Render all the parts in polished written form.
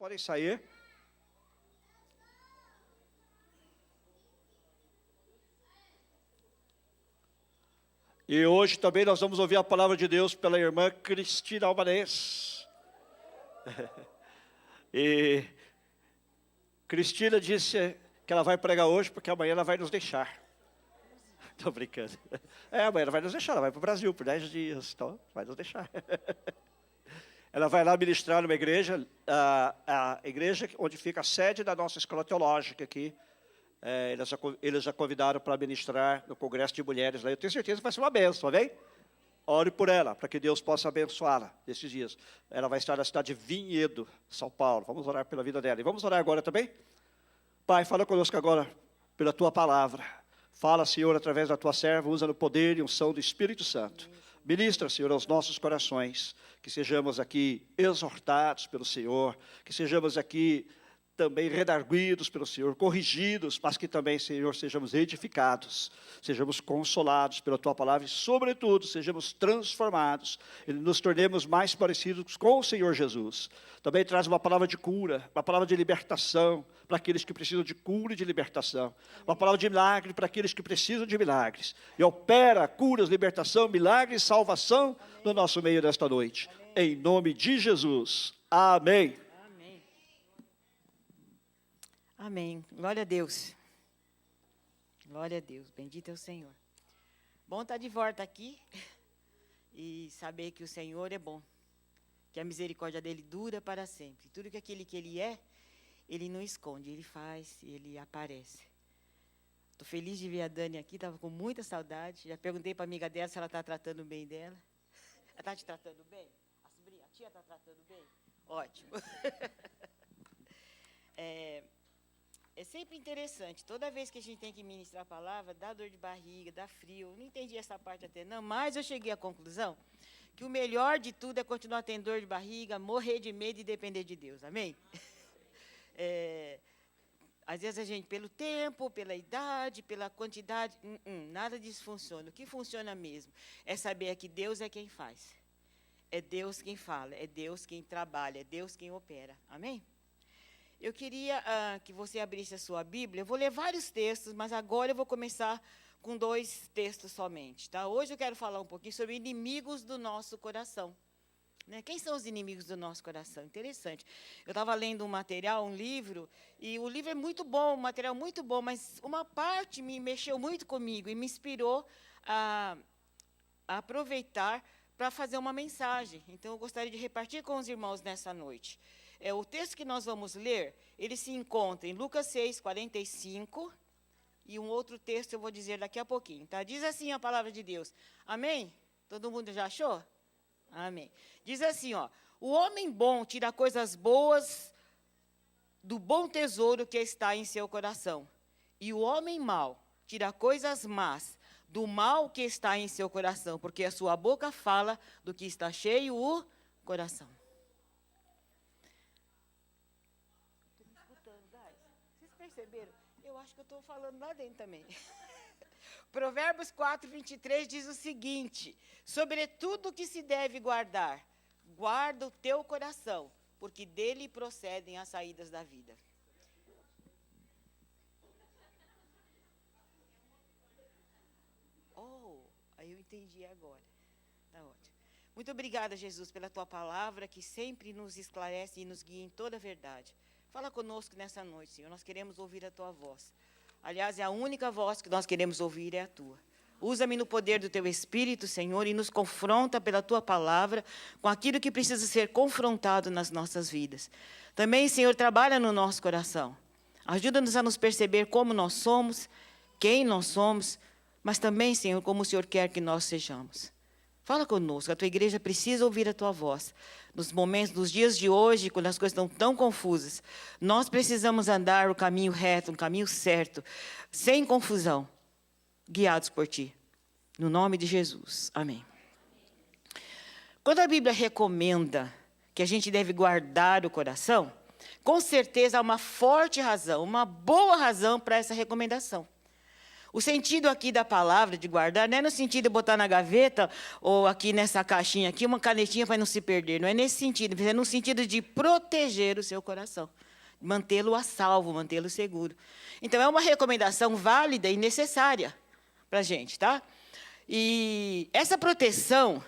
podem sair. E hoje também nós vamos ouvir a palavra de Deus pela irmã Cristina Albanês. E Cristina disse que ela vai pregar hoje porque amanhã ela vai nos deixar. Estou brincando. Amanhã ela vai nos deixar, ela vai para o Brasil por 10 dias, então vai nos deixar. Ela vai lá ministrar numa igreja, a igreja onde fica a sede da nossa escola teológica aqui. Eles já convidaram para ministrar no Congresso de Mulheres lá. Eu tenho certeza que vai ser uma bênção, amém? Ore por ela, para que Deus possa abençoá-la nesses dias. Ela vai estar na cidade de Vinhedo, São Paulo. Vamos orar pela vida dela. E vamos orar agora também? Pai, fala conosco agora pela Tua palavra. Fala, Senhor, através da Tua serva, usa no poder e unção do Espírito Santo. Ministra, Senhor, aos nossos corações, que sejamos aqui exortados pelo Senhor, que sejamos aqui também redarguidos pelo Senhor, corrigidos, mas que também, Senhor, sejamos edificados, sejamos consolados pela Tua palavra e, sobretudo, sejamos transformados e nos tornemos mais parecidos com o Senhor Jesus. Também traz uma palavra de cura, uma palavra de libertação para aqueles que precisam de cura e de libertação, uma palavra de milagre para aqueles que precisam de milagres, e opera curas, libertação, milagre e salvação no nosso meio desta noite. Em nome de Jesus. Amém. Amém. Glória a Deus. Glória a Deus. Bendito é o Senhor. Bom estar de volta aqui e saber que o Senhor é bom, que a misericórdia dele dura para sempre. Tudo que aquele que ele é, ele não esconde, ele faz, ele aparece. Estou feliz de ver a Dani aqui, estava com muita saudade. Já perguntei para a amiga dela se ela está tratando bem dela. Ela está te tratando bem? A sobrinha, a tia está tratando bem? Ótimo. É sempre interessante, toda vez que a gente tem que ministrar a palavra, dá dor de barriga, dá frio. Eu não entendi essa parte até não, mas eu cheguei à conclusão que o melhor de tudo é continuar tendo dor de barriga, morrer de medo e depender de Deus, amém? Às vezes a gente, pelo tempo, pela idade, pela quantidade, nada disso funciona. O que funciona mesmo é saber que Deus é quem faz, é Deus quem fala, é Deus quem trabalha, é Deus quem opera, amém? Eu queria que você abrisse a sua Bíblia. Eu vou ler vários textos, mas agora eu vou começar com 2 textos somente. Tá? Hoje eu quero falar um pouquinho sobre inimigos do nosso coração. Né? Quem são os inimigos do nosso coração? Interessante. Eu estava lendo um material, um livro, e o livro é muito bom, um material muito bom, mas uma parte me mexeu muito comigo e me inspirou a aproveitar para fazer uma mensagem. Então, eu gostaria de repartir com os irmãos nessa noite. O texto que nós vamos ler, ele se encontra em Lucas 6, 45, e um outro texto eu vou dizer daqui a pouquinho. Tá? Diz assim a palavra de Deus. Amém? Todo mundo já achou? Amém. Diz assim, o homem bom tira coisas boas do bom tesouro que está em seu coração. E o homem mau tira coisas más do mal que está em seu coração, porque a sua boca fala do que está cheio o coração. Perceberam? Eu acho que eu estou falando lá dentro também. Provérbios 4, 23 diz o seguinte: sobretudo o que se deve guardar, guarda o teu coração, porque dele procedem as saídas da vida. Aí eu entendi agora. Tá ótimo. Muito obrigada, Jesus, pela tua palavra, que sempre nos esclarece e nos guia em toda a verdade. Fala conosco nessa noite, Senhor. Nós queremos ouvir a tua voz. Aliás, é a única voz que nós queremos ouvir é a tua. Usa-me no poder do teu Espírito, Senhor, e nos confronta pela tua palavra com aquilo que precisa ser confrontado nas nossas vidas. Também, Senhor, trabalha no nosso coração. Ajuda-nos a nos perceber como nós somos, quem nós somos, mas também, Senhor, como o Senhor quer que nós sejamos. Fala conosco, a tua igreja precisa ouvir a tua voz. Nos momentos, nos dias de hoje, quando as coisas estão tão confusas, nós precisamos andar o caminho reto, o caminho certo, sem confusão, guiados por ti. No nome de Jesus. Amém. Quando a Bíblia recomenda que a gente deve guardar o coração, com certeza há uma forte razão, uma boa razão para essa recomendação. O sentido aqui da palavra de guardar não é no sentido de botar na gaveta ou aqui nessa caixinha aqui uma canetinha para não se perder. Não é nesse sentido, é no sentido de proteger o seu coração, mantê-lo a salvo, mantê-lo seguro. Então, é uma recomendação válida e necessária para a gente, tá? E essa proteção,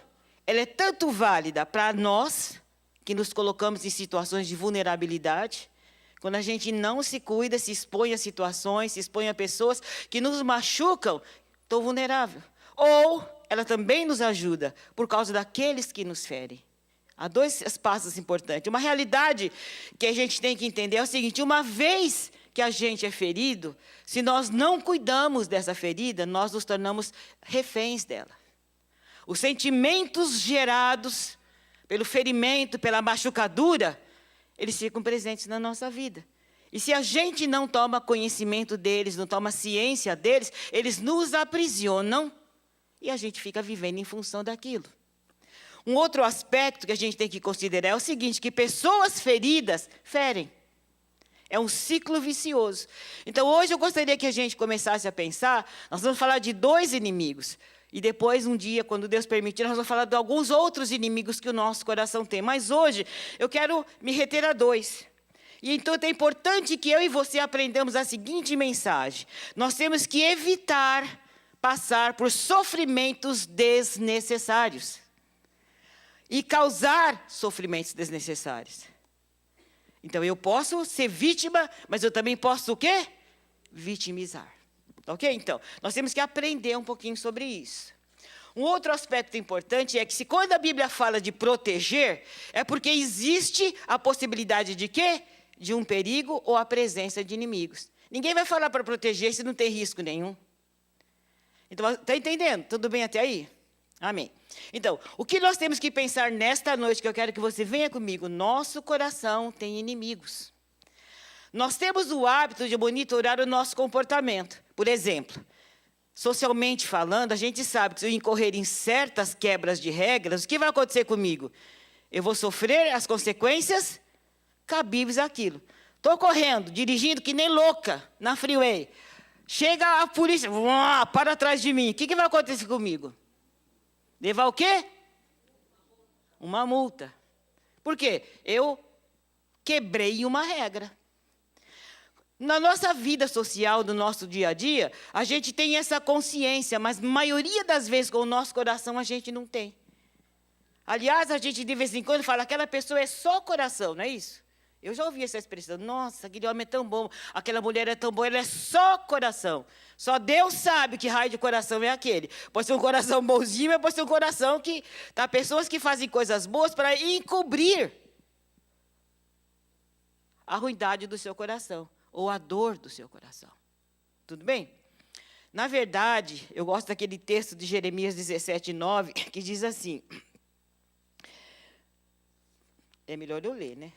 ela é tanto válida para nós, que nos colocamos em situações de vulnerabilidade, quando a gente não se cuida, se expõe a situações, se expõe a pessoas que nos machucam, estou vulnerável. Ou ela também nos ajuda por causa daqueles que nos ferem. Há dois passos importantes. Uma realidade que a gente tem que entender é o seguinte: uma vez que a gente é ferido, se nós não cuidamos dessa ferida, nós nos tornamos reféns dela. Os sentimentos gerados pelo ferimento, pela machucadura, eles ficam presentes na nossa vida. E se a gente não toma conhecimento deles, não toma ciência deles, eles nos aprisionam e a gente fica vivendo em função daquilo. Um outro aspecto que a gente tem que considerar é o seguinte, que pessoas feridas ferem. É um ciclo vicioso. Então, hoje eu gostaria que a gente começasse a pensar, nós vamos falar de 2 inimigos. E depois, um dia, quando Deus permitir, nós vamos falar de alguns outros inimigos que o nosso coração tem. Mas hoje, eu quero me reter a 2. E então, é importante que eu e você aprendamos a seguinte mensagem. Nós temos que evitar passar por sofrimentos desnecessários. E causar sofrimentos desnecessários. Então, eu posso ser vítima, mas eu também posso o quê? Vitimizar. Ok? Então, nós temos que aprender um pouquinho sobre isso. Um outro aspecto importante é que se quando a Bíblia fala de proteger, é porque existe a possibilidade de quê? De um perigo ou a presença de inimigos. Ninguém vai falar para proteger se não tem risco nenhum. Então, está entendendo? Tudo bem até aí? Amém. Então, o que nós temos que pensar nesta noite, que eu quero que você venha comigo, nosso coração tem inimigos. Nós temos o hábito de monitorar o nosso comportamento. Por exemplo, socialmente falando, a gente sabe que se eu incorrer em certas quebras de regras, o que vai acontecer comigo? Eu vou sofrer as consequências cabíveis àquilo. Estou correndo, dirigindo que nem louca na freeway. Chega a polícia, para atrás de mim. O que vai acontecer comigo? Levar o quê? Uma multa. Por quê? Eu quebrei uma regra. Na nossa vida social, no nosso dia a dia, a gente tem essa consciência, mas a maioria das vezes com o nosso coração a gente não tem. Aliás, a gente de vez em quando fala, aquela pessoa é só coração, não é isso? Eu já ouvi essa expressão, nossa, aquele homem é tão bom, aquela mulher é tão boa, ela é só coração. Só Deus sabe que raio de coração é aquele. Pode ser um coração bonzinho, mas pode ser um coração que... Tá, pessoas que fazem coisas boas para encobrir a ruindade do seu coração, ou a dor do seu coração. Tudo bem? Na verdade, eu gosto daquele texto de Jeremias 17:9, que diz assim... É melhor eu ler, né?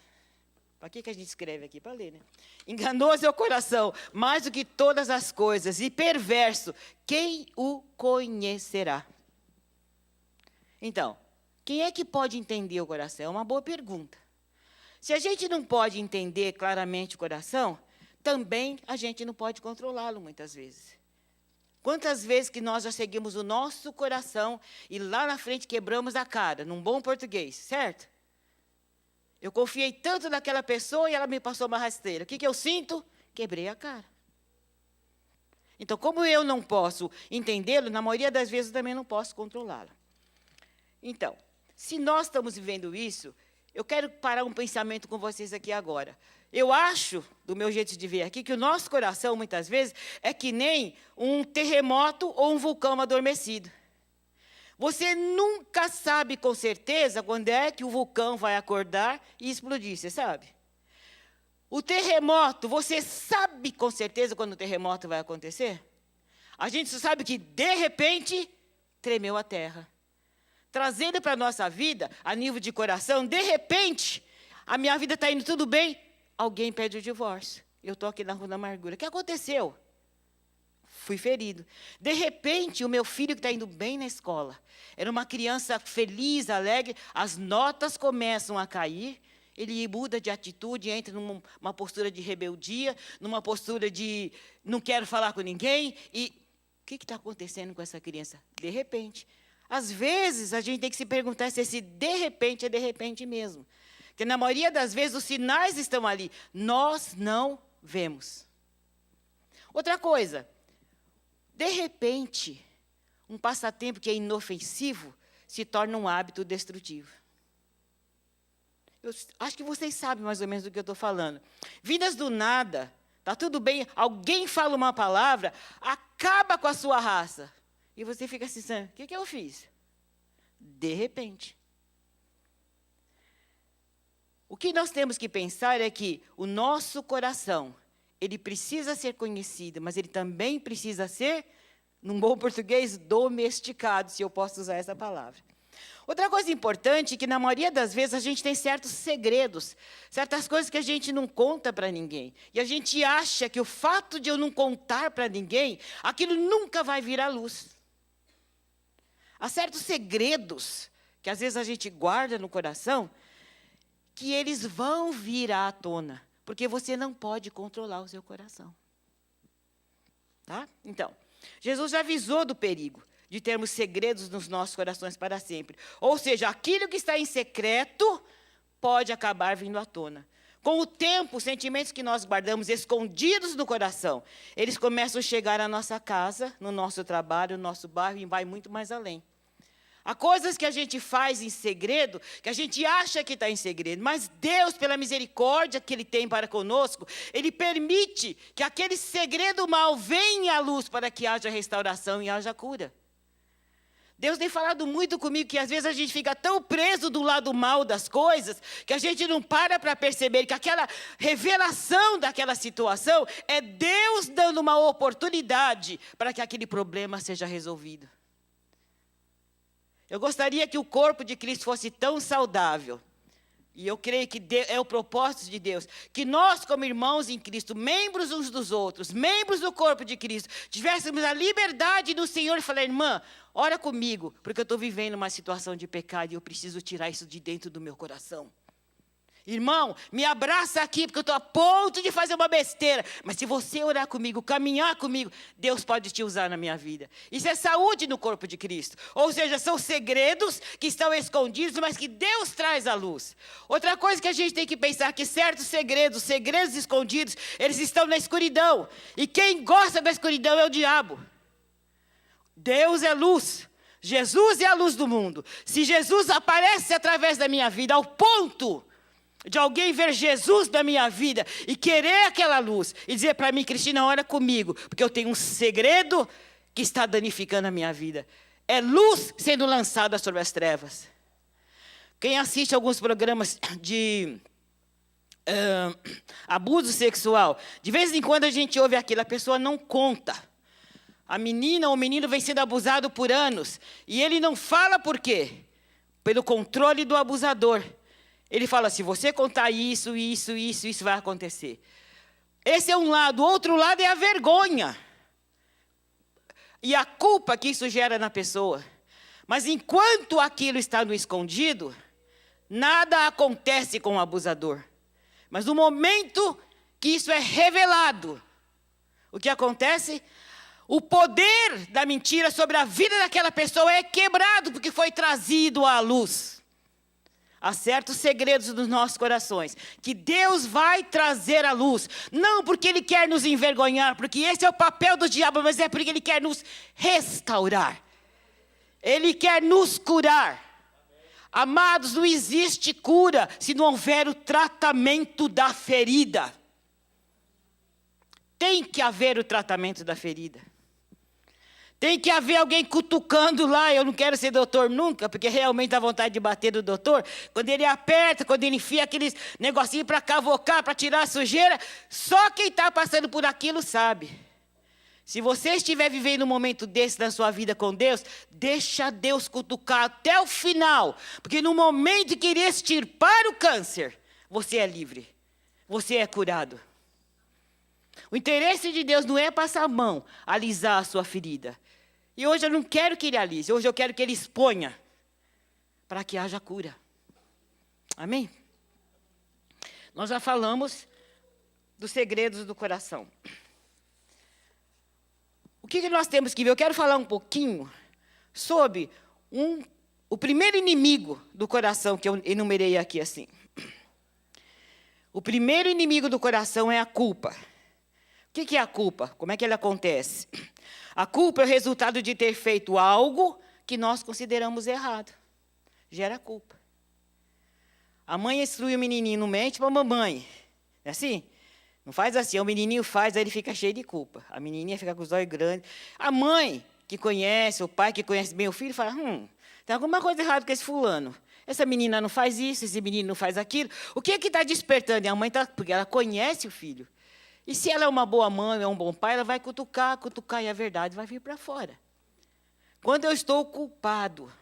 Para que a gente escreve aqui? Para ler, né? Enganoso é o coração, mais do que todas as coisas, e perverso, quem o conhecerá? Então, quem é que pode entender o coração? É uma boa pergunta. Se a gente não pode entender claramente o coração, também a gente não pode controlá-lo muitas vezes. Quantas vezes que nós já seguimos o nosso coração e lá na frente quebramos a cara, num bom português, certo? Eu confiei tanto naquela pessoa e ela me passou uma rasteira. O que eu sinto? Quebrei a cara. Então, como eu não posso entendê-lo, na maioria das vezes eu também não posso controlá-lo. Então, se nós estamos vivendo isso, eu quero parar um pensamento com vocês aqui agora. Eu acho, do meu jeito de ver aqui, que o nosso coração, muitas vezes, é que nem um terremoto ou um vulcão adormecido. Você nunca sabe com certeza quando é que o vulcão vai acordar e explodir, você sabe? O terremoto, você sabe com certeza quando o terremoto vai acontecer? A gente só sabe que, de repente, tremeu a terra. Trazendo para a nossa vida, a nível de coração, de repente, a minha vida está indo tudo bem, alguém pede o divórcio. Eu estou aqui na Rua da Amargura. O que aconteceu? Fui ferido. De repente, o meu filho que está indo bem na escola, era uma criança feliz, alegre, as notas começam a cair, ele muda de atitude, entra numa postura de rebeldia, numa postura de não quero falar com ninguém, e que está acontecendo com essa criança? De repente. Às vezes, a gente tem que se perguntar se esse de repente é de repente mesmo. Porque, na maioria das vezes, os sinais estão ali. Nós não vemos. Outra coisa. De repente, um passatempo que é inofensivo se torna um hábito destrutivo. Eu acho que vocês sabem mais ou menos do que eu estou falando. Vindas do nada, está tudo bem, alguém fala uma palavra, acaba com a sua raça. E você fica assim, o que eu fiz? De repente. O que nós temos que pensar é que o nosso coração, ele precisa ser conhecido, mas ele também precisa ser, num bom português, domesticado, se eu posso usar essa palavra. Outra coisa importante é que, na maioria das vezes, a gente tem certos segredos, certas coisas que a gente não conta para ninguém. E a gente acha que o fato de eu não contar para ninguém, aquilo nunca vai vir à luz. Há certos segredos que, às vezes, a gente guarda no coração, que eles vão vir à tona, porque você não pode controlar o seu coração. Tá? Então, Jesus já avisou do perigo de termos segredos nos nossos corações para sempre. Ou seja, aquilo que está em secreto pode acabar vindo à tona. Com o tempo, os sentimentos que nós guardamos escondidos no coração, eles começam a chegar à nossa casa, no nosso trabalho, no nosso bairro, e vai muito mais além. Há coisas que a gente faz em segredo, que a gente acha que está em segredo, mas Deus, pela misericórdia que Ele tem para conosco, Ele permite que aquele segredo mal venha à luz para que haja restauração e haja cura. Deus tem falado muito comigo que às vezes a gente fica tão preso do lado mal das coisas, que a gente não para perceber que aquela revelação daquela situação é Deus dando uma oportunidade para que aquele problema seja resolvido. Eu gostaria que o corpo de Cristo fosse tão saudável, e eu creio que é o propósito de Deus, que nós, como irmãos em Cristo, membros uns dos outros, membros do corpo de Cristo, tivéssemos a liberdade do Senhor e falar, irmã, ora comigo, porque eu estou vivendo uma situação de pecado e eu preciso tirar isso de dentro do meu coração. Irmão, me abraça aqui, porque eu estou a ponto de fazer uma besteira. Mas se você orar comigo, caminhar comigo, Deus pode te usar na minha vida. Isso é saúde no corpo de Cristo. Ou seja, são segredos que estão escondidos, mas que Deus traz à luz. Outra coisa que a gente tem que pensar, que certos segredos escondidos, eles estão na escuridão. E quem gosta da escuridão é o diabo. Deus é luz. Jesus é a luz do mundo. Se Jesus aparece através da minha vida, ao ponto de alguém ver Jesus na minha vida e querer aquela luz e dizer para mim, Cristina, ora comigo, porque eu tenho um segredo que está danificando a minha vida. É luz sendo lançada sobre as trevas. Quem assiste alguns programas de abuso sexual, de vez em quando a gente ouve aquilo, a pessoa não conta. A menina ou o menino vem sendo abusado por anos e ele não fala por quê? Pelo controle do abusador. Ele fala, se você contar isso vai acontecer. Esse é um lado. O outro lado é a vergonha. E a culpa que isso gera na pessoa. Mas enquanto aquilo está no escondido, nada acontece com o abusador. Mas no momento que isso é revelado, o que acontece? O poder da mentira sobre a vida daquela pessoa é quebrado, porque foi trazido à luz. Há certos segredos dos nossos corações que Deus vai trazer à luz. Não porque Ele quer nos envergonhar, porque esse é o papel do diabo, mas é porque Ele quer nos restaurar. Ele quer nos curar. Amados, não existe cura se não houver o tratamento da ferida. Tem que haver o tratamento da ferida. Tem que haver alguém cutucando lá. Eu não quero ser doutor nunca, porque realmente dá vontade de bater do doutor. Quando ele aperta, quando ele enfia aqueles negocinhos para cavocar, para tirar a sujeira, só quem está passando por aquilo sabe. Se você estiver vivendo um momento desse na sua vida com Deus, deixa Deus cutucar até o final. Porque no momento que Ele extirpar o câncer, você é livre. Você é curado. O interesse de Deus não é passar a mão, alisar a sua ferida. E hoje eu não quero que Ele alise, hoje eu quero que Ele exponha, para que haja cura. Amém? Nós já falamos dos segredos do coração. O que nós temos que ver? Eu quero falar um pouquinho sobre o primeiro inimigo do coração que eu enumerei aqui assim. O primeiro inimigo do coração é a culpa. O que é a culpa? Como é que ela acontece? A culpa é o resultado de ter feito algo que nós consideramos errado. Gera culpa. A mãe instrui o menininho, não mente para a mamãe. É assim? Não faz assim. O menininho faz, aí ele fica cheio de culpa. A menininha fica com os olhos grandes. A mãe que conhece, o pai que conhece bem o filho, fala, tem alguma coisa errada com esse fulano. Essa menina não faz isso, esse menino não faz aquilo. O que está despertando? E a mãe está, porque ela conhece o filho. E se ela é uma boa mãe, é um bom pai, ela vai cutucar, e a verdade vai vir para fora. Quando eu estou culpado,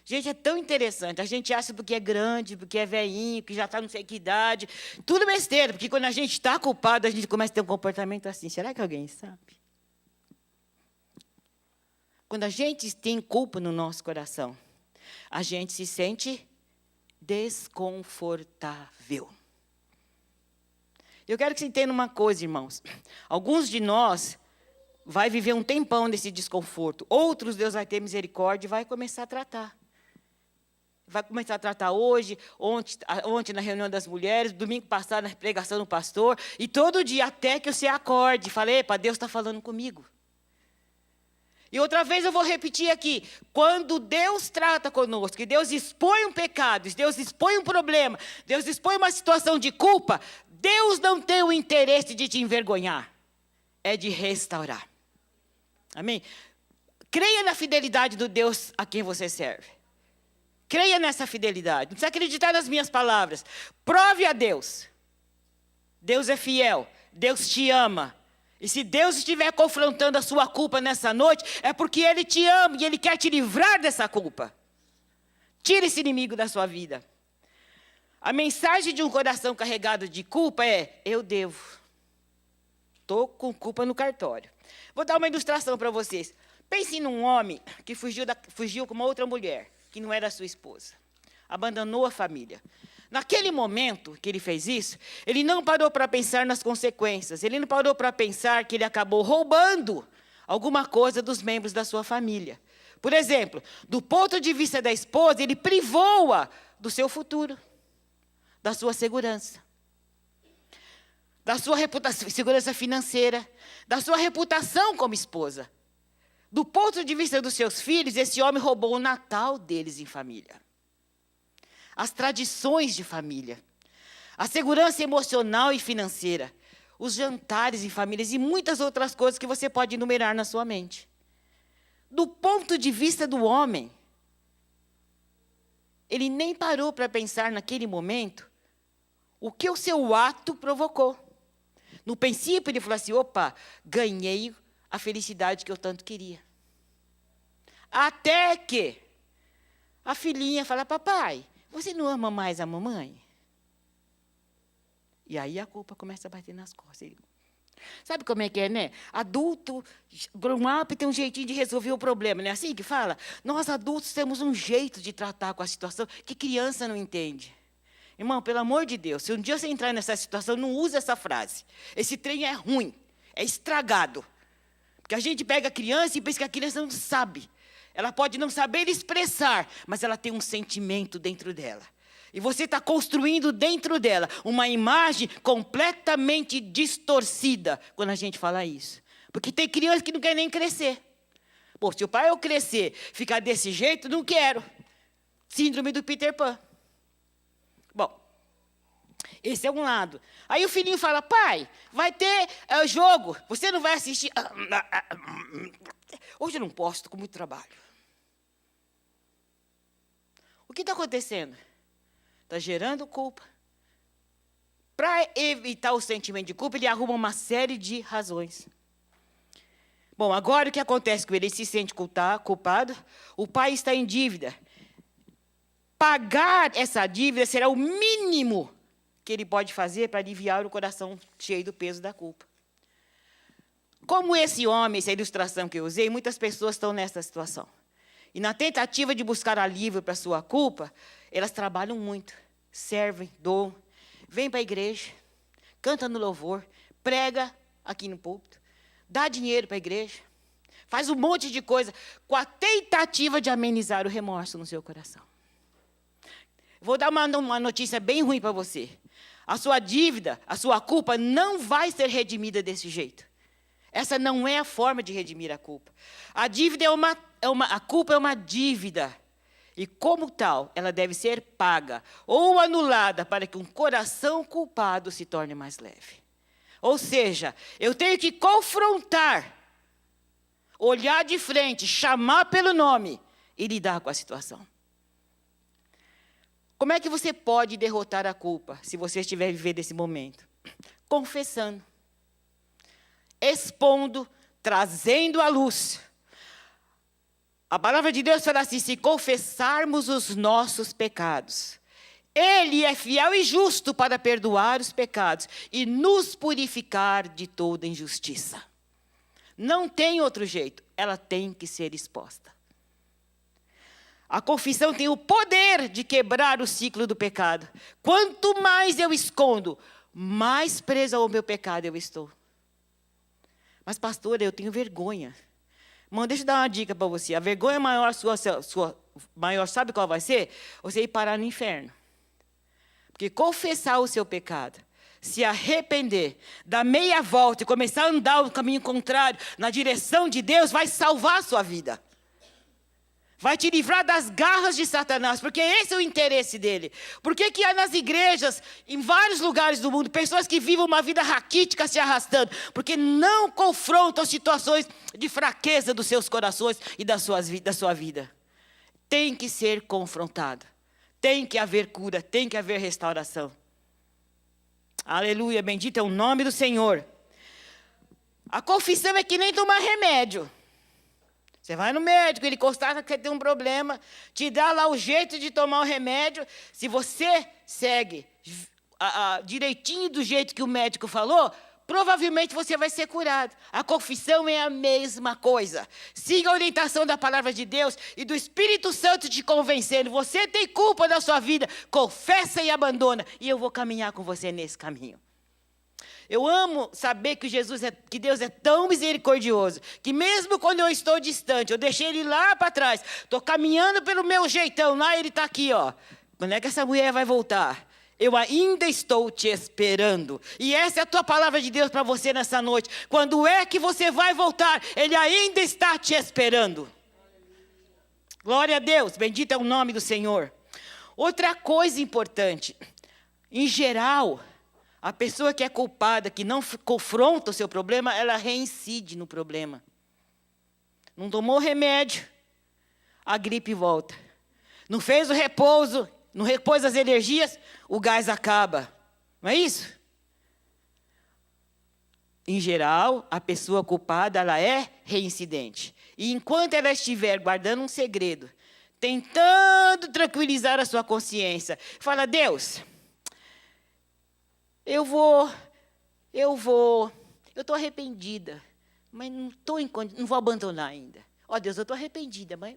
gente, é tão interessante. A gente acha porque é grande, porque é velhinho, que já está não sei que idade. Tudo besteira, porque quando a gente está culpado, a gente começa a ter um comportamento assim. Será que alguém sabe? Quando a gente tem culpa no nosso coração, a gente se sente desconfortável. Eu quero que você entenda uma coisa, irmãos. Alguns de nós vai viver um tempão nesse desconforto. Outros, Deus vai ter misericórdia e vai começar a tratar. Vai começar a tratar hoje, ontem na reunião das mulheres, domingo passado na pregação do pastor, e todo dia até que você acorde e fale, epa, Deus está falando comigo. E outra vez eu vou repetir aqui, quando Deus trata conosco, que Deus expõe um pecado, Deus expõe um problema, Deus expõe uma situação de culpa, Deus não tem o interesse de te envergonhar, é de restaurar. Amém? Creia na fidelidade do Deus a quem você serve. Creia nessa fidelidade. Não precisa acreditar nas minhas palavras. Prove a Deus. Deus é fiel. Deus te ama. E se Deus estiver confrontando a sua culpa nessa noite, é porque Ele te ama e Ele quer te livrar dessa culpa. Tire esse inimigo da sua vida. A mensagem de um coração carregado de culpa é, eu devo. Estou com culpa no cartório. Vou dar uma ilustração para vocês. Pense num homem que fugiu com uma outra mulher, que não era sua esposa. Abandonou a família. Naquele momento que ele fez isso, ele não parou para pensar nas consequências. Ele não parou para pensar que ele acabou roubando alguma coisa dos membros da sua família. Por exemplo, do ponto de vista da esposa, ele privou-a do seu futuro, da sua segurança, da sua reputação, segurança financeira, da sua reputação como esposa. Do ponto de vista dos seus filhos, esse homem roubou o Natal deles em família. As tradições de família, a segurança emocional e financeira, os jantares em famílias e muitas outras coisas que você pode enumerar na sua mente. Do ponto de vista do homem, ele nem parou para pensar naquele momento o que o seu ato provocou. No princípio, ele falou assim, opa, ganhei a felicidade que eu tanto queria. Até que a filhinha fala, papai, você não ama mais a mamãe? E aí a culpa começa a bater nas costas. Sabe como é que é, né? Adulto, grown up tem um jeitinho de resolver o problema, não é assim que fala? Nós adultos temos um jeito de tratar com a situação que criança não entende. Irmão, pelo amor de Deus, se um dia você entrar nessa situação, não use essa frase. Esse trem é ruim, é estragado. Porque a gente pega a criança e pensa que a criança não sabe. Ela pode não saber expressar, mas ela tem um sentimento dentro dela. E você está construindo dentro dela uma imagem completamente distorcida quando a gente fala isso. Porque tem criança que não quer nem crescer. Pô, se o pai eu crescer, ficar desse jeito, não quero. Síndrome do Peter Pan. Bom, esse é um lado. Aí o filhinho fala, pai, vai ter jogo, você não vai assistir. Hoje eu não posso, estou com muito trabalho. O que está acontecendo? Está gerando culpa. Para evitar o sentimento de culpa, ele arruma uma série de razões. Bom, agora o que acontece com ele? Ele se sente culpado, o pai está em dívida. Pagar essa dívida será o mínimo que ele pode fazer para aliviar o coração cheio do peso da culpa. Como esse homem, essa ilustração que eu usei, muitas pessoas estão nessa situação. E na tentativa de buscar alívio para a sua culpa, elas trabalham muito, servem, doam, vêm para a igreja, canta no louvor, prega aqui no púlpito, dá dinheiro para a igreja, faz um monte de coisa, com a tentativa de amenizar o remorso no seu coração. Vou dar uma notícia bem ruim para você. A sua dívida, a sua culpa não vai ser redimida desse jeito. Essa não é a forma de redimir a culpa. A dívida a culpa é uma dívida. E como tal, ela deve ser paga ou anulada para que um coração culpado se torne mais leve. Ou seja, eu tenho que confrontar, olhar de frente, chamar pelo nome e lidar com a situação. Como é que você pode derrotar a culpa se você estiver vivendo esse momento? Confessando, expondo, trazendo à luz. A palavra de Deus fala assim: se confessarmos os nossos pecados, Ele é fiel e justo para perdoar os pecados e nos purificar de toda injustiça. Não tem outro jeito, ela tem que ser exposta. A confissão tem o poder de quebrar o ciclo do pecado. Quanto mais eu escondo, mais presa ao meu pecado eu estou. Mas, pastora, eu tenho vergonha. Irmão, deixa eu dar uma dica para você. A vergonha maior maior, sabe qual vai ser? Você ir parar no inferno. Porque confessar o seu pecado, se arrepender, dar meia volta e começar a andar o caminho contrário, na direção de Deus, vai salvar a sua vida. Vai te livrar das garras de Satanás, porque esse é o interesse dele. Por que há nas igrejas, em vários lugares do mundo, pessoas que vivem uma vida raquítica se arrastando? Porque não confrontam situações de fraqueza dos seus corações e da sua vida. Tem que ser confrontado. Tem que haver cura, tem que haver restauração. Aleluia, bendito é o nome do Senhor. A confissão é que nem tomar remédio. Você vai no médico, ele constata que você tem um problema, te dá lá o jeito de tomar o remédio. Se você segue direitinho do jeito que o médico falou, provavelmente você vai ser curado. A confissão é a mesma coisa. Siga a orientação da palavra de Deus e do Espírito Santo te convencendo. Você tem culpa da sua vida, confessa e abandona. E eu vou caminhar com você nesse caminho. Eu amo saber que que Deus é tão misericordioso, que mesmo quando eu estou distante, eu deixei Ele lá para trás, estou caminhando pelo meu jeitão, lá Ele está aqui, ó. Quando é que essa mulher vai voltar? Eu ainda estou te esperando. E essa é a tua palavra de Deus para você nessa noite. Quando é que você vai voltar? Ele ainda está te esperando. Glória a Deus, bendito é o nome do Senhor. Outra coisa importante, em geral, a pessoa que é culpada, que não confronta o seu problema, ela reincide no problema. Não tomou remédio, a gripe volta. Não fez o repouso, não repôs as energias, o gás acaba. Não é isso? Em geral, a pessoa culpada, ela é reincidente. E enquanto ela estiver guardando um segredo, tentando tranquilizar a sua consciência, fala: Deus, eu estou arrependida, mas não vou abandonar ainda. Ó Deus, eu estou arrependida, mas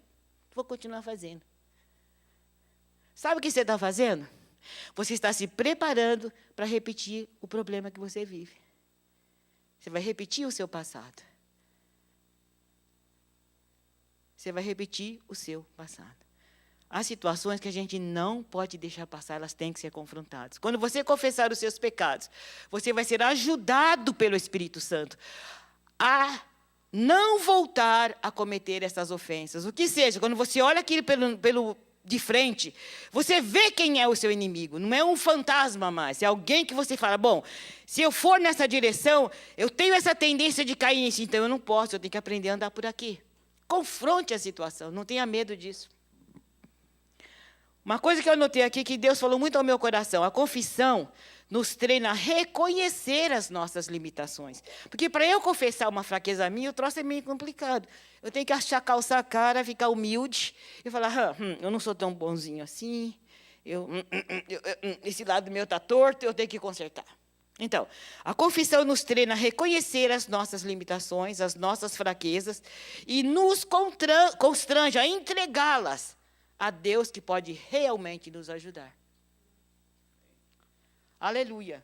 vou continuar fazendo. Sabe o que você está fazendo? Você está se preparando para repetir o problema que você vive. Você vai repetir o seu passado. Você vai repetir o seu passado. Há situações que a gente não pode deixar passar, elas têm que ser confrontadas. Quando você confessar os seus pecados, você vai ser ajudado pelo Espírito Santo a não voltar a cometer essas ofensas. O que seja, quando você olha aquilo de frente, você vê quem é o seu inimigo. Não é um fantasma mais, é alguém que você fala: bom, se eu for nessa direção, eu tenho essa tendência de cair nisso, então eu não posso, eu tenho que aprender a andar por aqui. Confronte a situação, não tenha medo disso. Uma coisa que eu anotei aqui, que Deus falou muito ao meu coração: a confissão nos treina a reconhecer as nossas limitações. Porque para eu confessar uma fraqueza minha, o troço é meio complicado. Eu tenho que calçar a cara, ficar humilde e falar: eu não sou tão bonzinho assim, esse lado meu está torto, eu tenho que consertar. Então, a confissão nos treina a reconhecer as nossas limitações, as nossas fraquezas, e nos constrange a entregá-las a Deus, que pode realmente nos ajudar. Aleluia.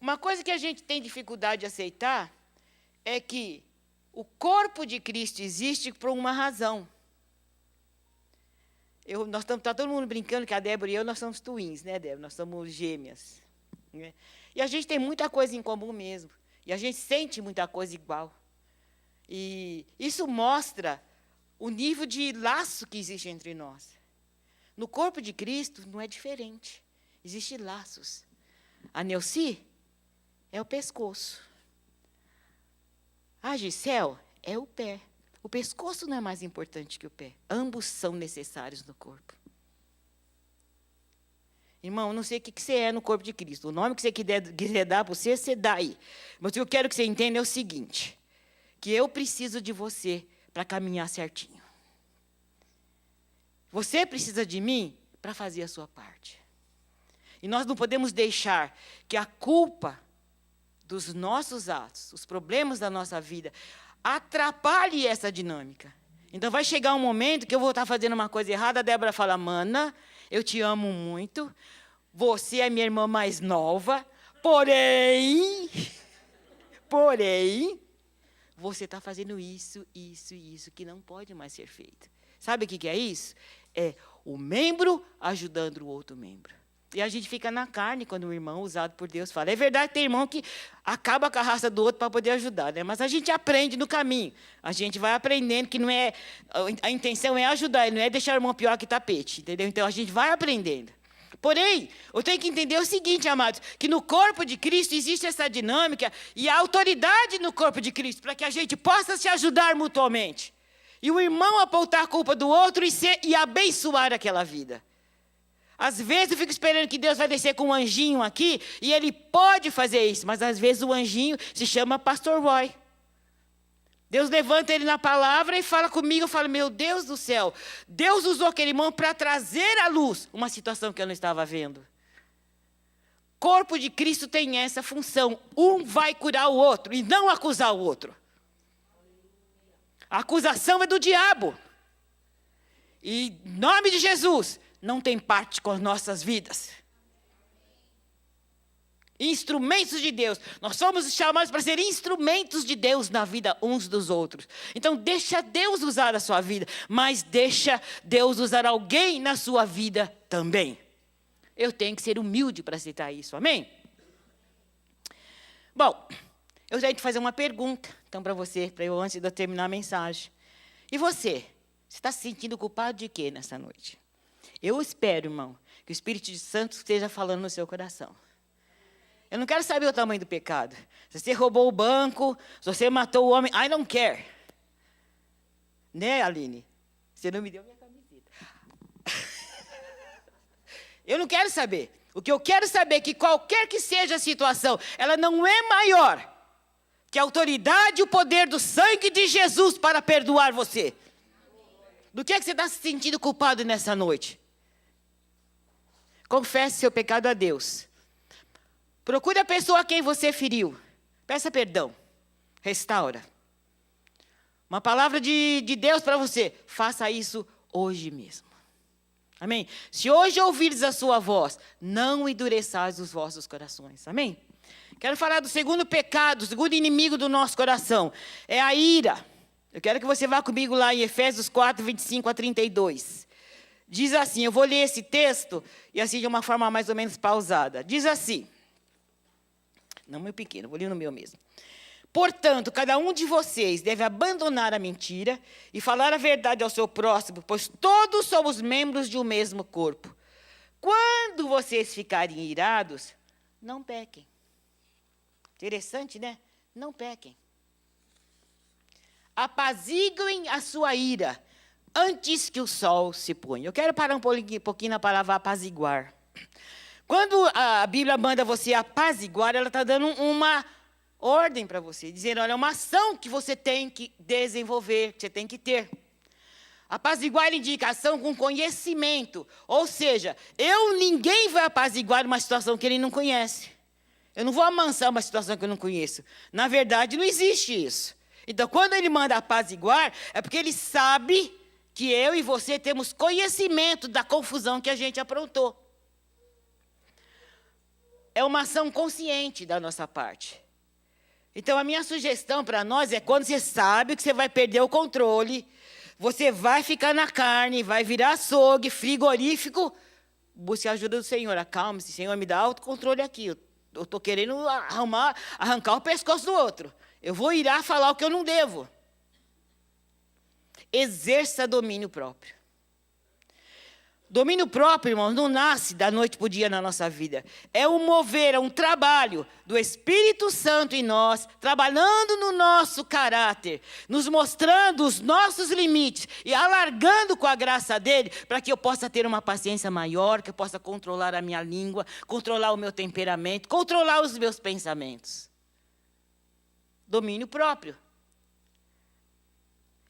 Uma coisa que a gente tem dificuldade de aceitar é que O corpo de Cristo existe por uma razão. Tá todo mundo brincando que a Débora e eu, nós somos twins, né, Débora? Nós somos gêmeas. Né? E a gente tem muita coisa em comum mesmo. E a gente sente muita coisa igual. E isso mostra o nível de laço que existe entre nós. No corpo de Cristo não é diferente. Existem laços. A Neuci é o pescoço. A Gisele é o pé. O pescoço não é mais importante que o pé. Ambos são necessários no corpo. Irmão, eu não sei o que você é no corpo de Cristo. O nome que você quiser dar para você, você dá aí. Mas o que eu quero que você entenda é o seguinte. Que eu preciso de você para caminhar certinho. Você precisa de mim para fazer a sua parte. E nós não podemos deixar que a culpa dos nossos atos, os problemas da nossa vida, atrapalhe essa dinâmica. Então vai chegar um momento que eu vou estar fazendo uma coisa errada, a Débora fala, mana, eu te amo muito, você é minha irmã mais nova, porém, você está fazendo isso que não pode mais ser feito. Sabe o que é isso? É o membro ajudando o outro membro. E a gente fica na carne quando o irmão usado por Deus fala. É verdade que tem irmão que acaba com a raça do outro para poder ajudar, né? Mas a gente aprende no caminho. A gente vai aprendendo que não é, a intenção é ajudar, não é deixar o irmão pior que tapete, entendeu? Então a gente vai aprendendo. Porém, eu tenho que entender o seguinte, amados, que no corpo de Cristo existe essa dinâmica e a autoridade no corpo de Cristo para que a gente possa se ajudar mutuamente. E o irmão apontar a culpa do outro e abençoar aquela vida. Às vezes eu fico esperando que Deus vai descer com um anjinho aqui, e ele pode fazer isso, mas às vezes o anjinho se chama Pastor Roy. Deus levanta ele na palavra e fala comigo, eu falo, meu Deus do céu, Deus usou aquele irmão para trazer à luz uma situação que eu não estava vendo. Corpo de Cristo tem essa função, um vai curar o outro e não acusar o outro. A acusação é do diabo. E em nome de Jesus, não tem parte com as nossas vidas. Instrumentos de Deus. Nós somos chamados para ser instrumentos de Deus na vida uns dos outros. Então, deixa Deus usar a sua vida, mas deixa Deus usar alguém na sua vida também. Eu tenho que ser humilde para aceitar isso, amém? Bom, eu tenho que fazer uma pergunta, então, para você, antes de eu terminar a mensagem. E você está se sentindo culpado de quê nessa noite? Eu espero, irmão, que o Espírito Santo esteja falando no seu coração. Eu não quero saber o tamanho do pecado. Se você roubou o banco, se você matou o homem, I don't care. Né, Aline? Você não me deu minha camiseta. Eu não quero saber. O que eu quero saber é que qualquer que seja a situação, ela não é maior que a autoridade e o poder do sangue de Jesus para perdoar você. Do que você está se sentindo culpado nessa noite? Confesse seu pecado a Deus. Procure a pessoa a quem você feriu. Peça perdão. Restaura. Uma palavra de Deus para você. Faça isso hoje mesmo. Amém? Se hoje ouvires a sua voz, não endureçais os vossos corações. Amém? Quero falar do segundo pecado, o segundo inimigo do nosso coração. É a ira. Eu quero que você vá comigo lá em Efésios 4, 25 a 32. Diz assim, eu vou ler esse texto, e assim de uma forma mais ou menos pausada. Diz assim, não meu pequeno, vou ler no meu mesmo. Portanto, cada um de vocês deve abandonar a mentira e falar a verdade ao seu próximo, pois todos somos membros de um mesmo corpo. Quando vocês ficarem irados, não pequem. Interessante, né? Não pequem. Apaziguem a sua ira antes que o sol se ponha. Eu quero parar um pouquinho na palavra apaziguar. Quando a Bíblia manda você apaziguar, ela está dando uma ordem para você, dizendo, olha, é uma ação que você tem que desenvolver, que você tem que ter. Apaziguar indica ação com conhecimento. Ou seja, ninguém vai apaziguar uma situação que ele não conhece. Eu não vou amansar uma situação que eu não conheço. Na verdade, não existe isso. Então, quando ele manda apaziguar, é porque ele sabe que eu e você temos conhecimento da confusão que a gente aprontou. É uma ação consciente da nossa parte. Então, a minha sugestão para nós é quando você sabe que você vai perder o controle, você vai ficar na carne, vai virar açougue, frigorífico, busque a ajuda do Senhor. Acalme-se, Senhor, me dá autocontrole aqui. Eu estou querendo arrancar o pescoço do outro. Eu vou ir a falar o que eu não devo. Exerça domínio próprio. Domínio próprio, irmãos, não nasce da noite para o dia na nossa vida. É um mover, é um trabalho do Espírito Santo em nós, trabalhando no nosso caráter, nos mostrando os nossos limites e alargando com a graça dele, para que eu possa ter uma paciência maior, que eu possa controlar a minha língua, controlar o meu temperamento, controlar os meus pensamentos. Domínio próprio.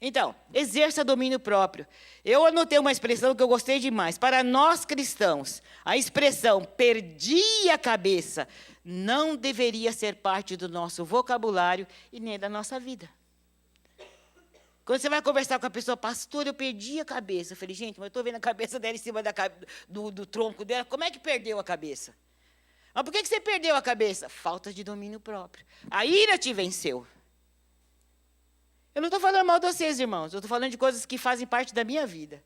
Então, exerça domínio próprio. Eu anotei uma expressão que eu gostei demais. Para nós cristãos, a expressão perdi a cabeça não deveria ser parte do nosso vocabulário e nem da nossa vida. Quando você vai conversar com a pessoa, pastor, eu perdi a cabeça. Eu falei, gente, mas eu estou vendo a cabeça dela em cima do tronco dela. Como é que perdeu a cabeça? Mas por que você perdeu a cabeça? Falta de domínio próprio. A ira te venceu. Eu não estou falando mal de vocês, irmãos. Eu estou falando de coisas que fazem parte da minha vida.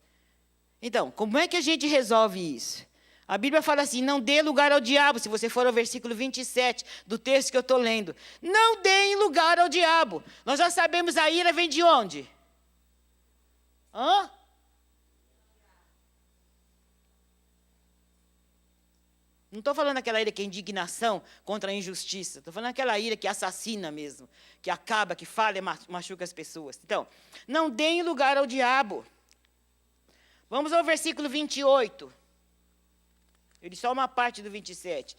Então, como é que a gente resolve isso? A Bíblia fala assim, não dê lugar ao diabo. Se você for ao versículo 27 do texto que eu estou lendo. Não deem lugar ao diabo. Nós já sabemos, a ira vem de onde? Não estou falando aquela ira que é indignação contra a injustiça. Estou falando aquela ira que assassina mesmo, que acaba, que fala e machuca as pessoas. Então, não deem lugar ao diabo. Vamos ao versículo 28. Eu li só uma parte do 27.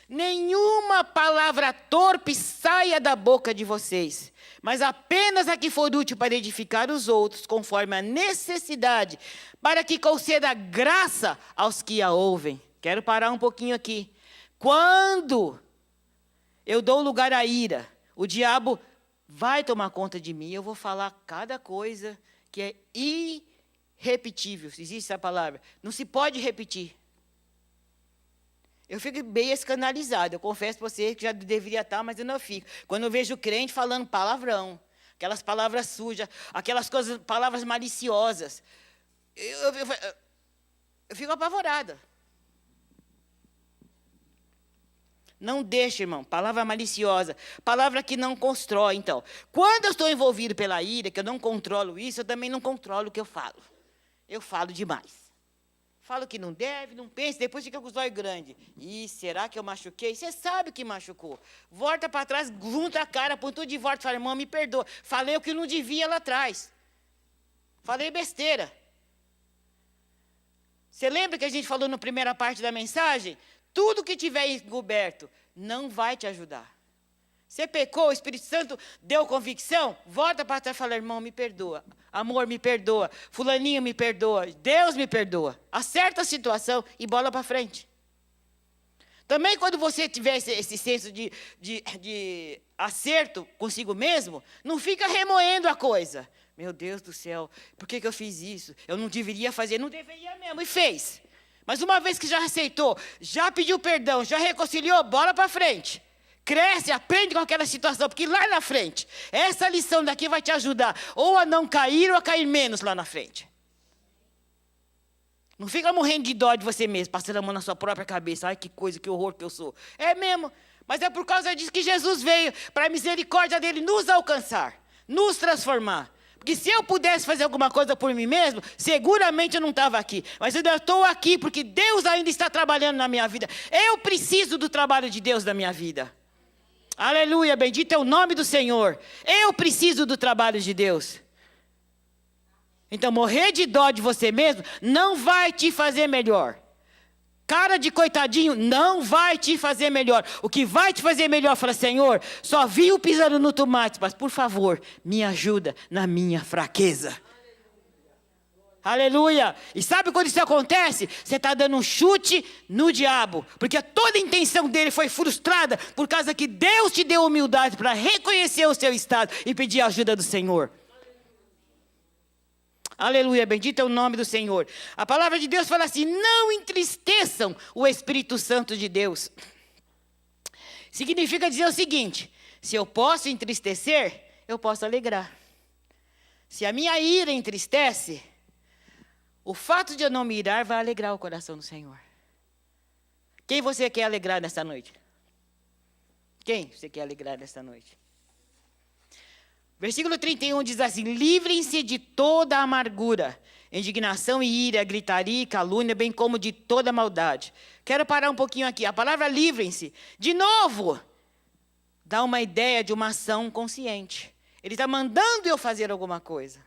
Nenhuma palavra torpe saia da boca de vocês, mas apenas a que for útil para edificar os outros, conforme a necessidade, para que conceda graça aos que a ouvem. Quero parar um pouquinho aqui. Quando eu dou lugar à ira, o diabo vai tomar conta de mim. Eu vou falar cada coisa que é irrepetível. Existe essa palavra. Não se pode repetir. Eu fico bem escandalizado. Eu confesso para você que já deveria estar, mas eu não fico. Quando eu vejo crente falando palavrão, aquelas palavras sujas, aquelas coisas, palavras maliciosas, eu fico apavorada. Não deixe, irmão, palavra maliciosa, palavra que não constrói. Então, quando eu estou envolvido pela ira, que eu não controlo isso, eu também não controlo o que eu falo. Eu falo demais. Falo que não deve, não pense, depois fica com os olhos grandes. Ih, será que eu machuquei? Você sabe que machucou. Volta para trás, junta a cara, põe tudo de volta e fala, irmão, me perdoa. Falei o que não devia lá atrás. Falei besteira. Você lembra que a gente falou na primeira parte da mensagem? Tudo que tiver encoberto não vai te ajudar. Você pecou, o Espírito Santo deu convicção, volta para trás e fala, irmão, me perdoa. Amor, me perdoa. Fulaninho, me perdoa. Deus me perdoa. Acerta a situação e bola para frente. Também quando você tiver esse senso de acerto consigo mesmo, não fica remoendo a coisa. Meu Deus do céu, por que eu fiz isso? Eu não deveria fazer, não deveria mesmo, e fez. Mas uma vez que já aceitou, já pediu perdão, já reconciliou, bola para frente. Cresce, aprende com aquela situação, porque lá na frente, essa lição daqui vai te ajudar ou a não cair ou a cair menos lá na frente. Não fica morrendo de dó de você mesmo, passando a mão na sua própria cabeça. Ai, que coisa, que horror que eu sou. É mesmo, mas é por causa disso que Jesus veio, para a misericórdia dele nos alcançar, nos transformar. Porque se eu pudesse fazer alguma coisa por mim mesmo, seguramente eu não estava aqui. Mas eu estou aqui porque Deus ainda está trabalhando na minha vida. Eu preciso do trabalho de Deus na minha vida. Aleluia, bendito é o nome do Senhor. Eu preciso do trabalho de Deus. Então, morrer de dó de você mesmo não vai te fazer melhor. Cara de coitadinho não vai te fazer melhor. O que vai te fazer melhor, fala, Senhor, só vi o pisando no tomate, mas por favor, me ajuda na minha fraqueza. Aleluia. E sabe quando isso acontece? Você está dando um chute no diabo. Porque toda a intenção dele foi frustrada por causa que Deus te deu humildade para reconhecer o seu estado e pedir a ajuda do Senhor. Aleluia, bendito é o nome do Senhor. A palavra de Deus fala assim, não entristeçam o Espírito Santo de Deus. Significa dizer o seguinte, Se eu posso entristecer, eu posso alegrar. Se a minha ira entristece, o fato de eu não me irar vai alegrar o coração do Senhor. Quem você quer alegrar nesta noite? Quem você quer alegrar nesta noite? Versículo 31 diz assim: livrem-se de toda amargura, indignação e ira, gritaria e calúnia, bem como de toda maldade. Quero parar um pouquinho aqui. A palavra livrem-se, de novo, dá uma ideia de uma ação consciente. Ele está mandando eu fazer alguma coisa.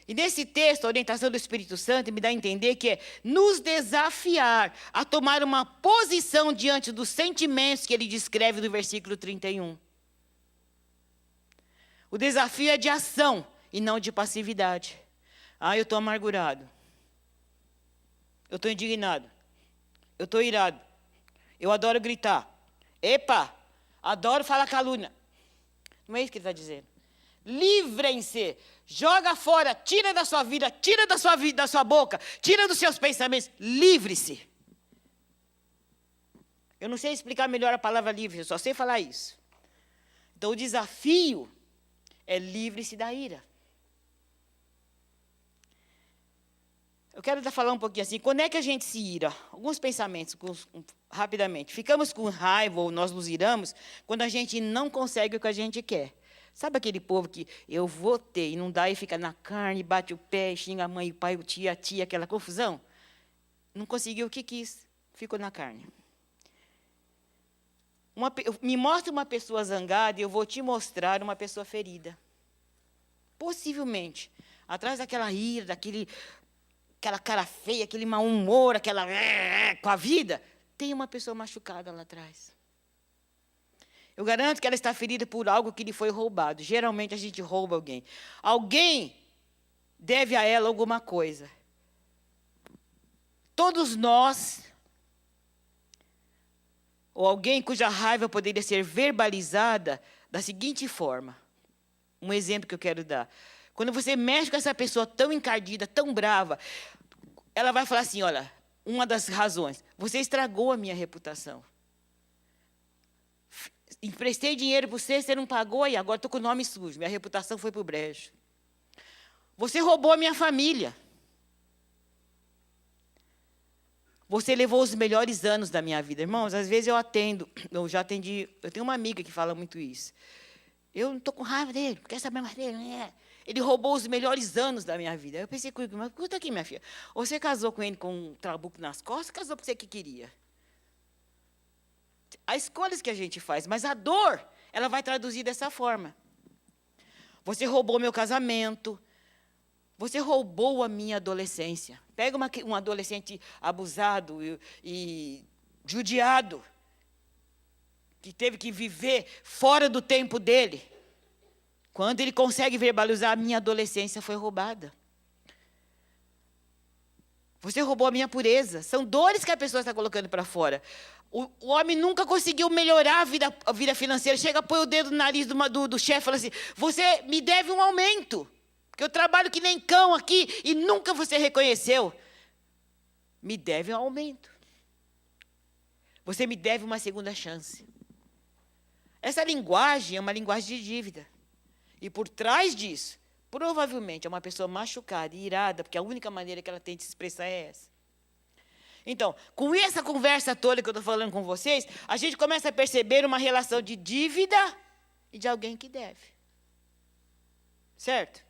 E nesse texto, a orientação do Espírito Santo me dá a entender que é nos desafiar a tomar uma posição diante dos sentimentos que ele descreve no versículo 31. O desafio é de ação e não de passividade. Eu estou amargurado. Eu estou indignado. Eu estou irado. Eu adoro gritar. Epa, adoro falar calúnia. Não é isso que ele está dizendo. Livrem-se. Joga fora, tira da sua vida, tira da sua boca, tira dos seus pensamentos. Livre-se. Eu não sei explicar melhor a palavra livre, eu só sei falar isso. Então o desafio é livre-se da ira. Eu quero falar um pouquinho assim, quando é que a gente se ira? Alguns pensamentos, rapidamente. Ficamos com raiva ou nós nos iramos quando a gente não consegue o que a gente quer. Sabe aquele povo que eu vou ter e não dá e fica na carne, bate o pé, xinga a mãe, o pai, o tio, a tia, aquela confusão? Não conseguiu o que quis, ficou na carne. Me mostra uma pessoa zangada e eu vou te mostrar uma pessoa ferida. Possivelmente, atrás daquela ira, aquela cara feia, aquele mau humor, aquela com a vida, tem uma pessoa machucada lá atrás. Eu garanto que ela está ferida por algo que lhe foi roubado. Geralmente a gente rouba alguém. Alguém deve a ela alguma coisa. Todos nós, ou alguém cuja raiva poderia ser verbalizada da seguinte forma. Um exemplo que eu quero dar. Quando você mexe com essa pessoa tão encardida, tão brava, ela vai falar assim, olha, uma das razões, você estragou a minha reputação. Emprestei dinheiro para você, você não pagou, e agora estou com o nome sujo, minha reputação foi para o brejo. Você roubou a minha família. Você levou os melhores anos da minha vida. Irmãos, às vezes eu já atendi, eu tenho uma amiga que fala muito isso. Eu não estou com raiva dele, não quero saber mais dele. Ele roubou os melhores anos da minha vida. Eu pensei comigo, mas escuta aqui, minha filha. Ou você casou com ele com um trabuco nas costas, ou casou porque você que queria. Há escolhas que a gente faz, mas a dor, ela vai traduzir dessa forma. Você roubou meu casamento, você roubou a minha adolescência. Pega um adolescente abusado e judiado, que teve que viver fora do tempo dele. Quando ele consegue verbalizar, a minha adolescência foi roubada. Você roubou a minha pureza. São dores que a pessoa está colocando para fora. O homem nunca conseguiu melhorar a vida financeira. Chega, põe o dedo no nariz do chefe e fala assim, você me deve um aumento, porque eu trabalho que nem cão aqui e nunca você reconheceu. Me deve um aumento. Você me deve uma segunda chance. Essa linguagem é uma linguagem de dívida. E por trás disso, provavelmente é uma pessoa machucada e irada, porque a única maneira que ela tem de se expressar é essa. Então, com essa conversa toda que eu estou falando com vocês, a gente começa a perceber uma relação de dívida e de alguém que deve. Certo?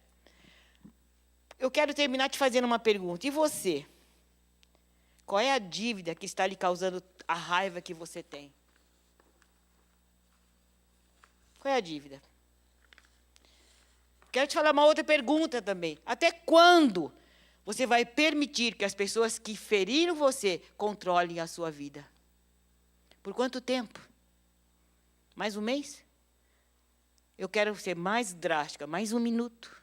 Eu quero terminar te fazendo uma pergunta. E você? Qual é a dívida que está lhe causando a raiva que você tem? Qual é a dívida? Quero te falar uma outra pergunta também. Até quando você vai permitir que as pessoas que feriram você controlem a sua vida? Por quanto tempo? Mais um mês? Eu quero ser mais drástica, mais um minuto.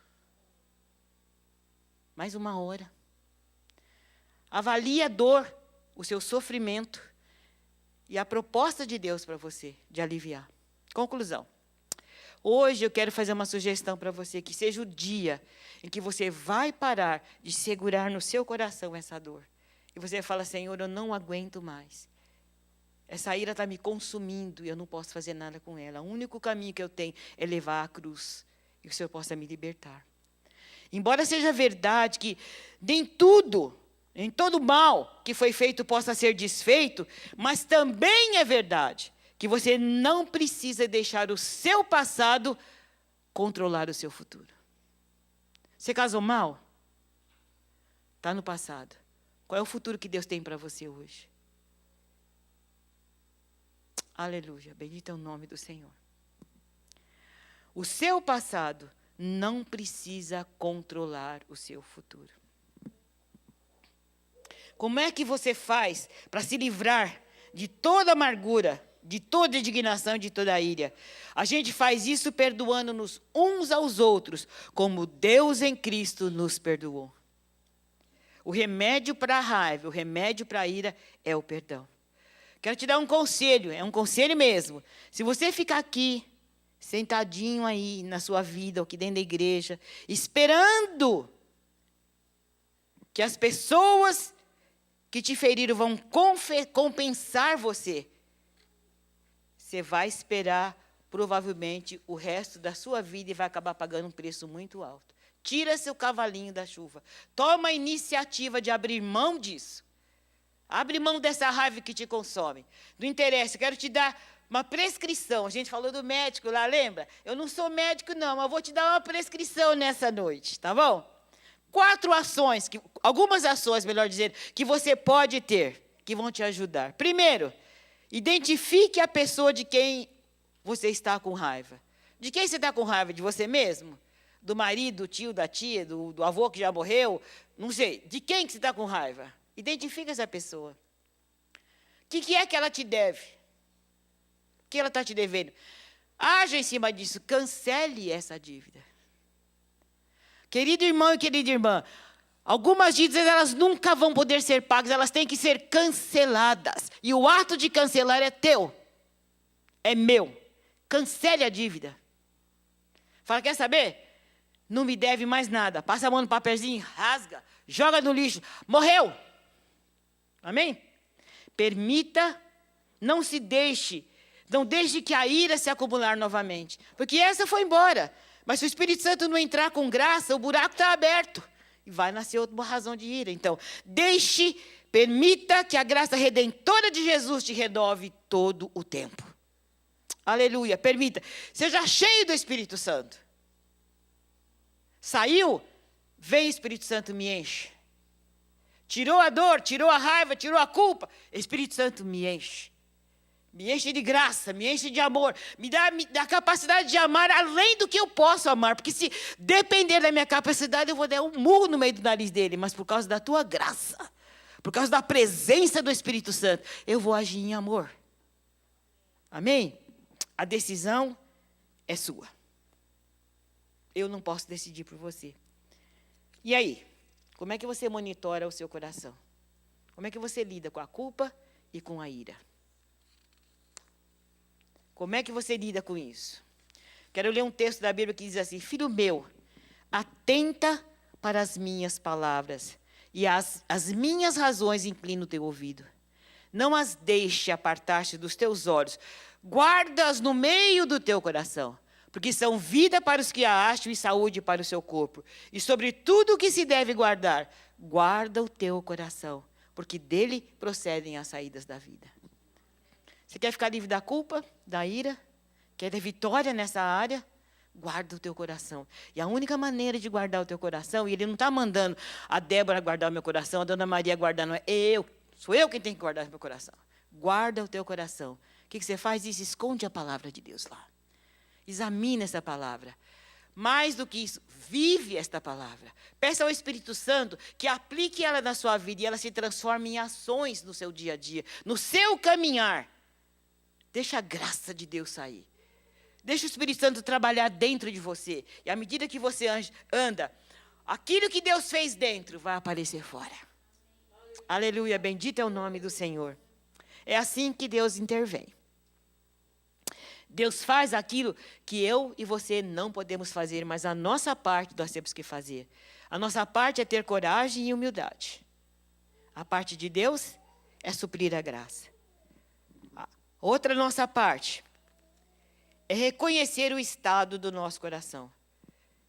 Mais uma hora. Avalie a dor, o seu sofrimento e a proposta de Deus para você, de aliviar. Conclusão. Hoje eu quero fazer uma sugestão para você, que seja o dia em que você vai parar de segurar no seu coração essa dor. E você fala, Senhor, eu não aguento mais. Essa ira está me consumindo e eu não posso fazer nada com ela. O único caminho que eu tenho é levar a cruz. E o Senhor possa me libertar. Embora seja verdade que nem tudo, em todo mal que foi feito possa ser desfeito, mas também é verdade que você não precisa deixar o seu passado controlar o seu futuro. Você casou mal? Está no passado. Qual é o futuro que Deus tem para você hoje? Aleluia, bendito é o nome do Senhor. O seu passado não precisa controlar o seu futuro. Como é que você faz para se livrar de toda amargura, de toda indignação, de toda ira? A gente faz isso perdoando-nos uns aos outros, como Deus em Cristo nos perdoou. O remédio para a raiva, o remédio para a ira é o perdão. Quero te dar um conselho, é um conselho mesmo. Se você ficar aqui, sentadinho aí na sua vida, ou aqui dentro da igreja, esperando que as pessoas que te feriram vão compensar você, você vai esperar provavelmente o resto da sua vida e vai acabar pagando um preço muito alto. Tira seu cavalinho da chuva. Toma a iniciativa de abrir mão disso. Abre mão dessa raiva que te consome. Não interessa, eu quero te dar uma prescrição. A gente falou do médico lá, lembra? Eu não sou médico não, mas vou te dar uma prescrição nessa noite, tá bom? 4 ações, algumas ações, melhor dizer, que você pode ter, que vão te ajudar. Primeiro, identifique a pessoa de quem você está com raiva. De quem você está com raiva? De você mesmo? Do marido, do tio, da tia, do avô que já morreu? Não sei. De quem que você está com raiva? Identifica essa pessoa. O que é que ela te deve? O que ela está te devendo? Haja em cima disso. Cancele essa dívida. Querido irmão e querida irmã, algumas dívidas elas nunca vão poder ser pagas, elas têm que ser canceladas. E o ato de cancelar é teu. É meu. Cancele a dívida. Fala, quer saber? Não me deve mais nada. Passa a mão no papelzinho, rasga, joga no lixo. Morreu. Amém? Permita, não deixe que a ira se acumular novamente. Porque essa foi embora. Mas se o Espírito Santo não entrar com graça, o buraco está aberto. E vai nascer outra razão de ira. Então, permita que a graça redentora de Jesus te renove todo o tempo. Aleluia, permita. Seja cheio do Espírito Santo. Saiu, vem o Espírito Santo, me enche. Tirou a dor, tirou a raiva, tirou a culpa. Espírito Santo, me enche. Me enche de graça, me enche de amor. Me dá a capacidade de amar além do que eu posso amar. Porque se depender da minha capacidade, eu vou dar um murro no meio do nariz dele. Mas por causa da tua graça, por causa da presença do Espírito Santo, eu vou agir em amor. Amém? A decisão é sua. Eu não posso decidir por você. E aí? Como é que você monitora o seu coração? Como é que você lida com a culpa e com a ira? Como é que você lida com isso? Quero ler um texto da Bíblia que diz assim: Filho meu, atenta para as minhas palavras e as minhas razões inclina o teu ouvido. Não as deixe apartar-se dos teus olhos. Guarda-as no meio do teu coração, porque são vida para os que a acham e saúde para o seu corpo. E sobre tudo o que se deve guardar, guarda o teu coração, porque dele procedem as saídas da vida. Você quer ficar livre da culpa, da ira? Quer ter vitória nessa área? Guarda o teu coração. E a única maneira de guardar o teu coração, e ele não está mandando a Débora guardar o meu coração, a Dona Maria guardar, não é sou eu quem tem que guardar o meu coração. Guarda o teu coração. O que você faz? Isso, esconde a palavra de Deus lá. Examina essa palavra. Mais do que isso, vive esta palavra. Peça ao Espírito Santo que aplique ela na sua vida e ela se transforme em ações no seu dia a dia, no seu caminhar. Deixa a graça de Deus sair. Deixa o Espírito Santo trabalhar dentro de você. E à medida que você anda, aquilo que Deus fez dentro vai aparecer fora. Aleluia, bendito é o nome do Senhor. É assim que Deus intervém. Deus faz aquilo que eu e você não podemos fazer, mas a nossa parte nós temos que fazer. A nossa parte é ter coragem e humildade. A parte de Deus é suprir a graça. Outra nossa parte é reconhecer o estado do nosso coração.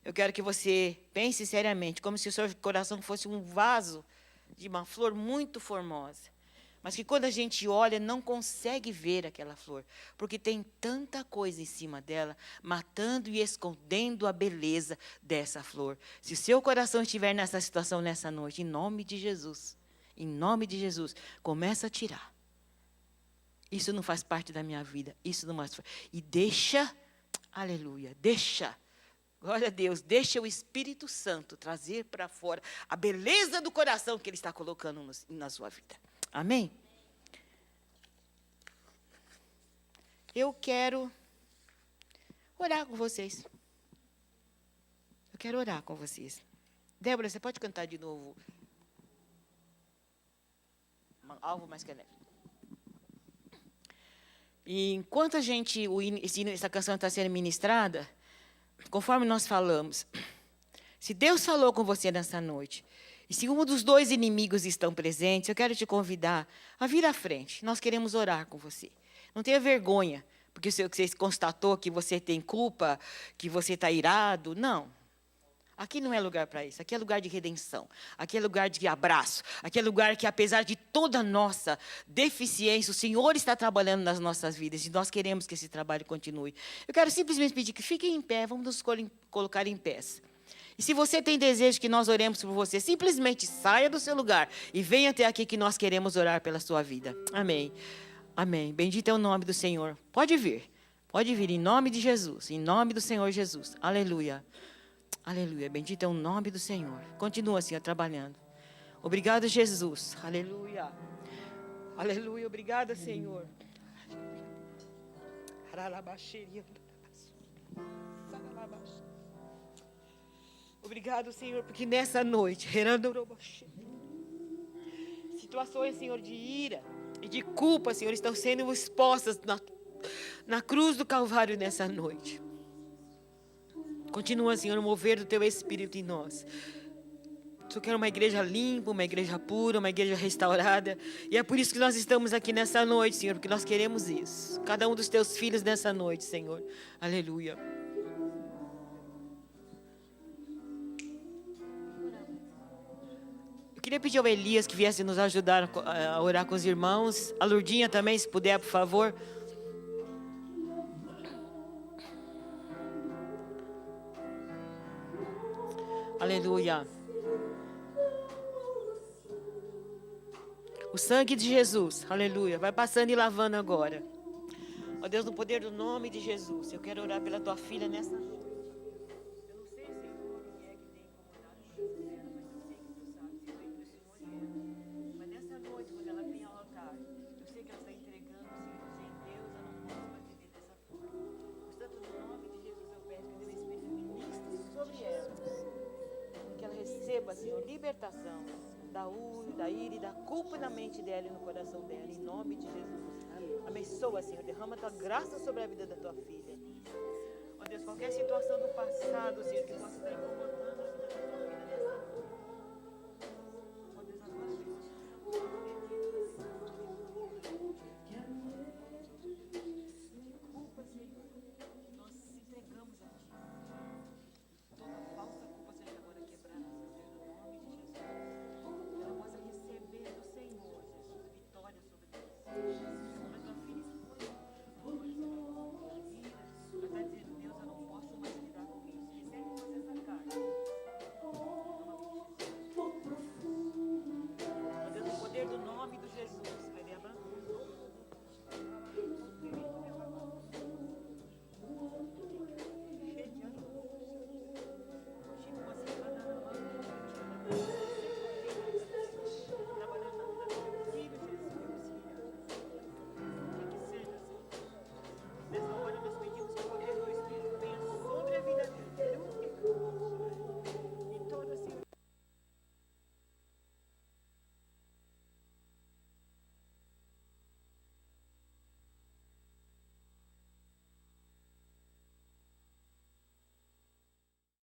Eu quero que você pense seriamente, como se o seu coração fosse um vaso de uma flor muito formosa. Mas que quando a gente olha, não consegue ver aquela flor, porque tem tanta coisa em cima dela, matando e escondendo a beleza dessa flor. Se o seu coração estiver nessa situação nessa noite, em nome de Jesus, começa a tirar. Isso não faz parte da minha vida, isso não faz parte. E deixa, aleluia, glória a Deus, deixa o Espírito Santo trazer para fora a beleza do coração que Ele está colocando na sua vida. Amém? Eu quero orar com vocês. Débora, você pode cantar de novo? Alvo mais que neve. E enquanto essa canção está sendo ministrada, conforme nós falamos, se Deus falou com você nessa noite, e se um dos dois inimigos estão presentes, eu quero te convidar a vir à frente. Nós queremos orar com você. Não tenha vergonha, porque você constatou que você tem culpa, que você está irado. Não. Aqui não é lugar para isso. Aqui é lugar de redenção. Aqui é lugar de abraço. Aqui é lugar que, apesar de toda a nossa deficiência, o Senhor está trabalhando nas nossas vidas e nós queremos que esse trabalho continue. Eu quero simplesmente pedir que fiquem em pé, vamos nos colocar em pés. E se você tem desejo que nós oremos por você, simplesmente saia do seu lugar e venha até aqui que nós queremos orar pela sua vida. Amém. Amém. Bendito é o nome do Senhor. Pode vir em nome de Jesus, em nome do Senhor Jesus. Aleluia. Aleluia. Bendito é o nome do Senhor. Continua assim, trabalhando. Obrigado, Jesus. Aleluia. Aleluia. Obrigada, Senhor. Obrigado, Senhor, porque nessa noite, situações, Senhor, de ira e de culpa, Senhor, estão sendo expostas na cruz do Calvário nessa noite. Continua, Senhor, o mover do Teu Espírito em nós. Eu quero uma igreja limpa, uma igreja pura, uma igreja restaurada. E é por isso que nós estamos aqui nessa noite, Senhor, porque nós queremos isso. Cada um dos Teus filhos nessa noite, Senhor. Aleluia. Eu queria pedir ao Elias que viesse nos ajudar a orar com os irmãos. A Lurdinha também, se puder, por favor. Aleluia. O sangue de Jesus, aleluia, vai passando e lavando agora. Ó Deus, no poder do nome de Jesus, eu quero orar pela tua filha nessa noite. Eu não sei, Senhor, o que é que tem incomodado dela, mas eu sei que tu sabes, eu impressiono ela. Mas nessa noite, quando ela vem ao altar, eu sei que ela está entregando, Senhor, sem Deus, eu não posso mais viver dessa forma. Portanto, no nome de Jesus, eu peço que o teu Espírito ministre sobre ela. Que ela receba, Senhor, libertação da ira e da culpa na mente dela e no coração dela, em nome de Jesus. Abençoa, Senhor, derrama a tua graça sobre a vida da tua filha. Ó Deus, qualquer situação do passado, Senhor, que possa estar incomodando a vida da tua